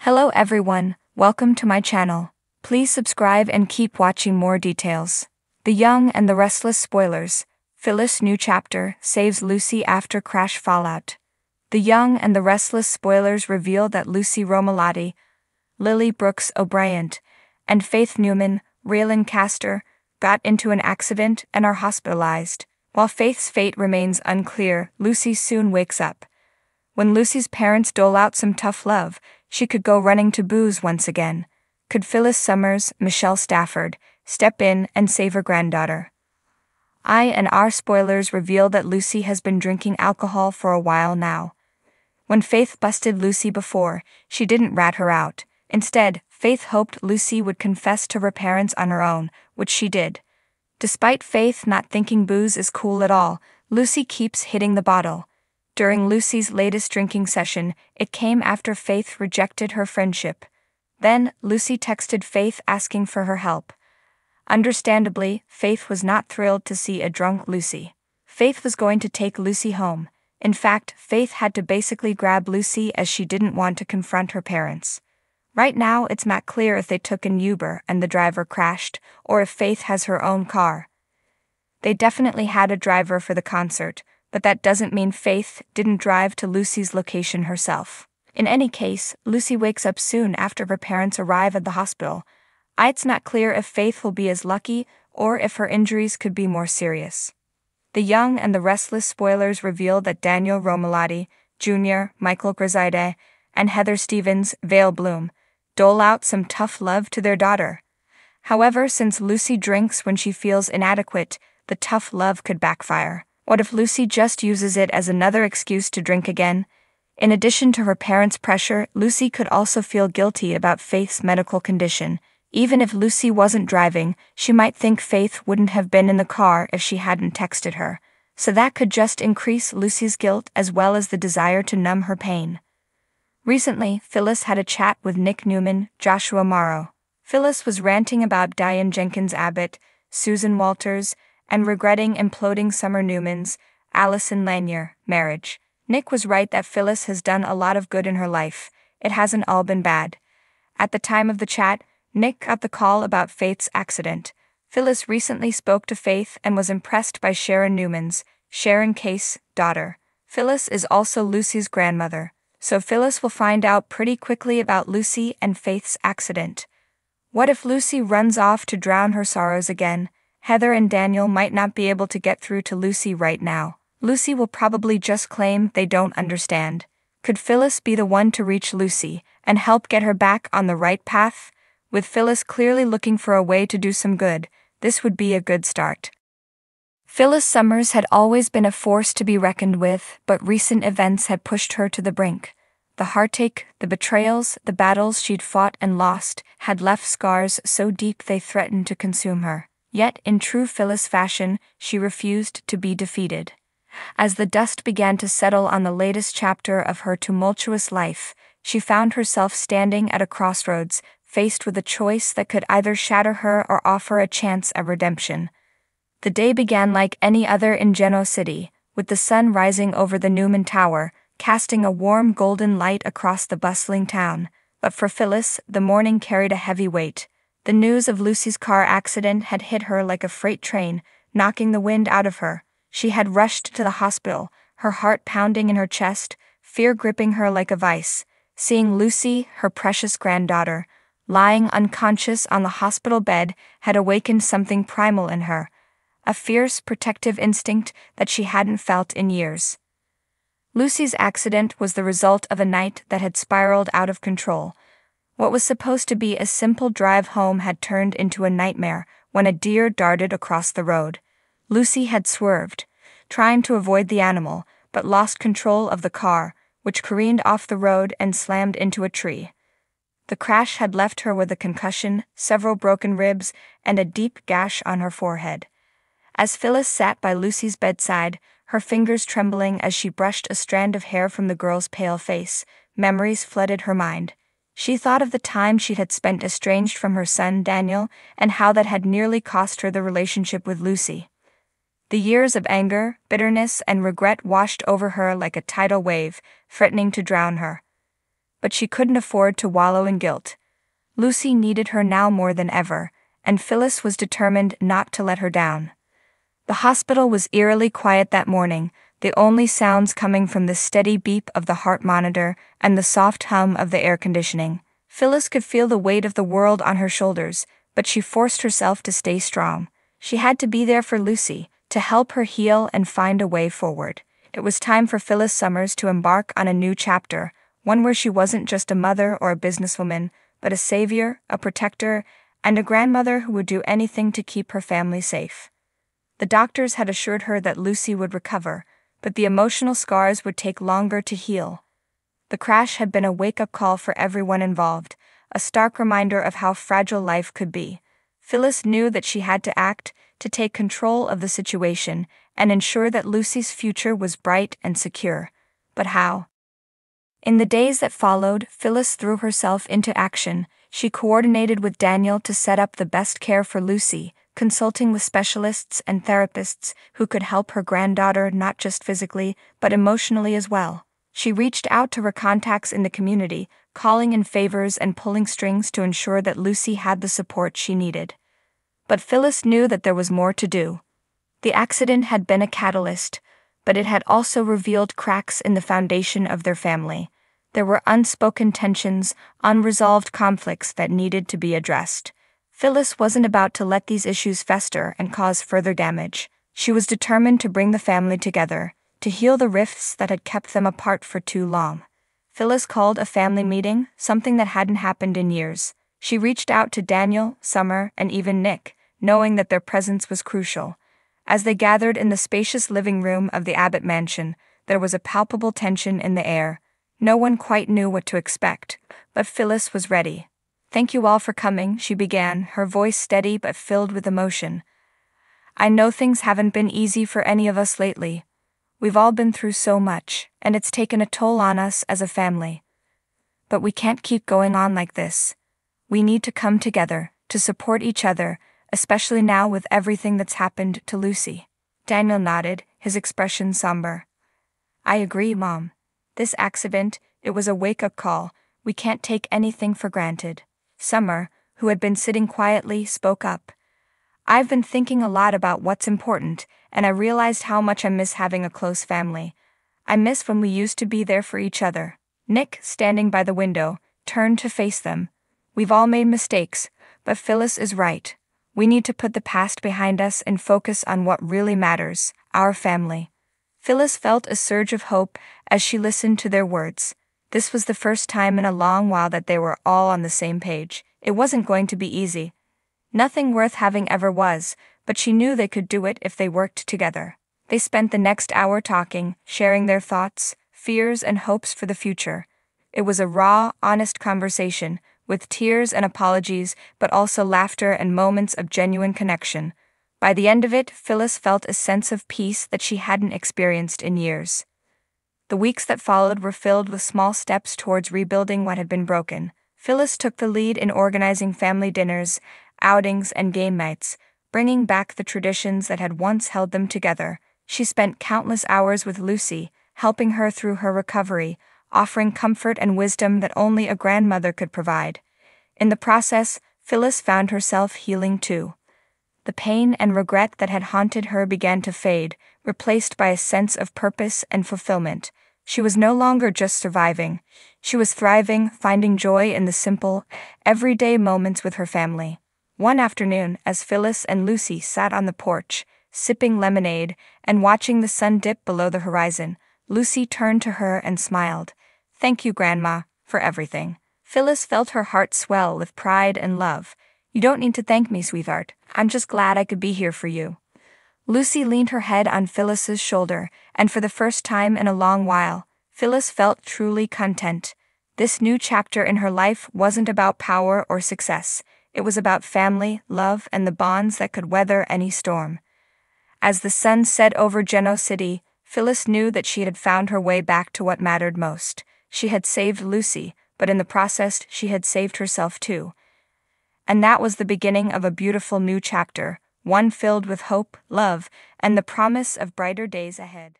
Hello everyone, welcome to my channel. Please subscribe and keep watching more details. The Young and the Restless spoilers. Phyllis new chapter saves Lucy after crash fallout. The Young and the Restless spoilers reveal that Lucy Romalotti, Lily Brooks O'Brien, and Faith Newman, Raylan Castor, got into an accident and are hospitalized. While Faith's fate remains unclear, Lucy soon wakes up. When Lucy's parents dole out some tough love, she could go running to booze once again. Could Phyllis Summers, Michelle Stafford, step in and save her granddaughter? Our spoilers reveal that Lucy has been drinking alcohol for a while now. When Faith busted Lucy before, she didn't rat her out. Instead, Faith hoped Lucy would confess to her parents on her own, which she did. Despite Faith not thinking booze is cool at all, Lucy keeps hitting the bottle. During Lucy's latest drinking session, it came after Faith rejected her friendship. Then, Lucy texted Faith asking for her help. Understandably, Faith was not thrilled to see a drunk Lucy. Faith was going to take Lucy home. In fact, Faith had to basically grab Lucy as she didn't want to confront her parents. Right now, it's not clear if they took an Uber and the driver crashed, or if Faith has her own car. They definitely had a driver for the concert, but that doesn't mean Faith didn't drive to Lucy's location herself. In any case, Lucy wakes up soon after her parents arrive at the hospital. It's not clear if Faith will be as lucky or if her injuries could be more serious. The Young and the Restless spoilers reveal that Daniel Romalotti, Jr., Michael Griside, and Heather Stevens, Vale Bloom, dole out some tough love to their daughter. However, since Lucy drinks when she feels inadequate, the tough love could backfire. What if Lucy just uses it as another excuse to drink again? In addition to her parents' pressure, Lucy could also feel guilty about Faith's medical condition. Even if Lucy wasn't driving, she might think Faith wouldn't have been in the car if she hadn't texted her. So that could just increase Lucy's guilt as well as the desire to numb her pain. Recently, Phyllis had a chat with Nick Newman, Joshua Morrow. Phyllis was ranting about Diane Jenkins Abbott, Susan Walters, and regretting imploding Summer Newman's, Allison Lanier, marriage. Nick was right that Phyllis has done a lot of good in her life. It hasn't all been bad. At the time of the chat, Nick got the call about Faith's accident. Phyllis recently spoke to Faith and was impressed by Sharon Newman's, Sharon Case, daughter. Phyllis is also Lucy's grandmother, so Phyllis will find out pretty quickly about Lucy and Faith's accident. What if Lucy runs off to drown her sorrows again? Heather and Daniel might not be able to get through to Lucy right now. Lucy will probably just claim they don't understand. Could Phyllis be the one to reach Lucy and help get her back on the right path? With Phyllis clearly looking for a way to do some good, this would be a good start. Phyllis Summers had always been a force to be reckoned with, but recent events had pushed her to the brink. The heartache, the betrayals, the battles she'd fought and lost had left scars so deep they threatened to consume her. Yet, in true Phyllis fashion, she refused to be defeated. As the dust began to settle on the latest chapter of her tumultuous life, she found herself standing at a crossroads, faced with a choice that could either shatter her or offer a chance at redemption. The day began like any other in Genoa City, with the sun rising over the Newman Tower, casting a warm golden light across the bustling town. But for Phyllis, the morning carried a heavy weight. The news of Lucy's car accident had hit her like a freight train, knocking the wind out of her. She had rushed to the hospital, her heart pounding in her chest, fear gripping her like a vice. Seeing Lucy, her precious granddaughter, lying unconscious on the hospital bed had awakened something primal in her, a fierce, protective instinct that she hadn't felt in years. Lucy's accident was the result of a night that had spiraled out of control. What was supposed to be a simple drive home had turned into a nightmare when a deer darted across the road. Lucy had swerved, trying to avoid the animal, but lost control of the car, which careened off the road and slammed into a tree. The crash had left her with a concussion, several broken ribs, and a deep gash on her forehead. As Phyllis sat by Lucy's bedside, her fingers trembling as she brushed a strand of hair from the girl's pale face, memories flooded her mind. She thought of the time she had spent estranged from her son Daniel and how that had nearly cost her the relationship with Lucy. The years of anger, bitterness, and regret washed over her like a tidal wave, threatening to drown her. but she couldn't afford to wallow in guilt. Lucy needed her now more than ever, and Phyllis was determined not to let her down. The hospital was eerily quiet that morning, the only sounds coming from the steady beep of the heart monitor and the soft hum of the air conditioning. Phyllis could feel the weight of the world on her shoulders, but she forced herself to stay strong. She had to be there for Lucy, to help her heal and find a way forward. It was time for Phyllis Summers to embark on a new chapter, one where she wasn't just a mother or a businesswoman, but a savior, a protector, and a grandmother who would do anything to keep her family safe. The doctors had assured her that Lucy would recover, but the emotional scars would take longer to heal. The crash had been a wake-up call for everyone involved, a stark reminder of how fragile life could be. Phyllis knew that she had to act, to take control of the situation, and ensure that Lucy's future was bright and secure. But how? In the days that followed, Phyllis threw herself into action. She coordinated with Daniel to set up the best care for Lucy, consulting with specialists and therapists who could help her granddaughter not just physically, but emotionally as well. She reached out to her contacts in the community, calling in favors and pulling strings to ensure that Lucy had the support she needed. But Phyllis knew that there was more to do. The accident had been a catalyst, but it had also revealed cracks in the foundation of their family. There were unspoken tensions, unresolved conflicts that needed to be addressed. Phyllis wasn't about to let these issues fester and cause further damage. She was determined to bring the family together, to heal the rifts that had kept them apart for too long. Phyllis called a family meeting, something that hadn't happened in years. She reached out to Daniel, Summer, and even Nick, knowing that their presence was crucial. As they gathered in the spacious living room of the Abbott mansion, there was a palpable tension in the air. No one quite knew what to expect, but Phyllis was ready. "Thank you all for coming," she began, her voice steady but filled with emotion. "I know things haven't been easy for any of us lately. We've all been through so much, and it's taken a toll on us as a family. But we can't keep going on like this. We need to come together, to support each other, especially now with everything that's happened to Lucy." Daniel nodded, his expression somber. "I agree, Mom. This accident, it was a wake-up call. We can't take anything for granted." Summer, who had been sitting quietly, spoke up. "I've been thinking a lot about what's important, and I realized how much I miss having a close family. I miss when we used to be there for each other." Nick, standing by the window, turned to face them. "We've all made mistakes, but Phyllis is right. We need to put the past behind us and focus on what really matters, our family." Phyllis felt a surge of hope as she listened to their words. This was the first time in a long while that they were all on the same page. It wasn't going to be easy. Nothing worth having ever was, but she knew they could do it if they worked together. They spent the next hour talking, sharing their thoughts, fears, and hopes for the future. It was a raw, honest conversation, with tears and apologies, but also laughter and moments of genuine connection. By the end of it, Phyllis felt a sense of peace that she hadn't experienced in years. The weeks that followed were filled with small steps towards rebuilding what had been broken. Phyllis took the lead in organizing family dinners, outings, and game nights, bringing back the traditions that had once held them together. She spent countless hours with Lucy, helping her through her recovery, offering comfort and wisdom that only a grandmother could provide. In the process, Phyllis found herself healing too. The pain and regret that had haunted her began to fade, replaced by a sense of purpose and fulfillment. She was no longer just surviving. She was thriving, finding joy in the simple, everyday moments with her family. One afternoon, as Phyllis and Lucy sat on the porch, sipping lemonade and watching the sun dip below the horizon, Lucy turned to her and smiled. "Thank you, Grandma, for everything." Phyllis felt her heart swell with pride and love. "You don't need to thank me, sweetheart. I'm just glad I could be here for you." Lucy leaned her head on Phyllis's shoulder, and for the first time in a long while, Phyllis felt truly content. This new chapter in her life wasn't about power or success. It was about family, love, and the bonds that could weather any storm. As the sun set over Genoa City, Phyllis knew that she had found her way back to what mattered most. She had saved Lucy, but in the process, she had saved herself too. And that was the beginning of a beautiful new chapter, one filled with hope, love, and the promise of brighter days ahead.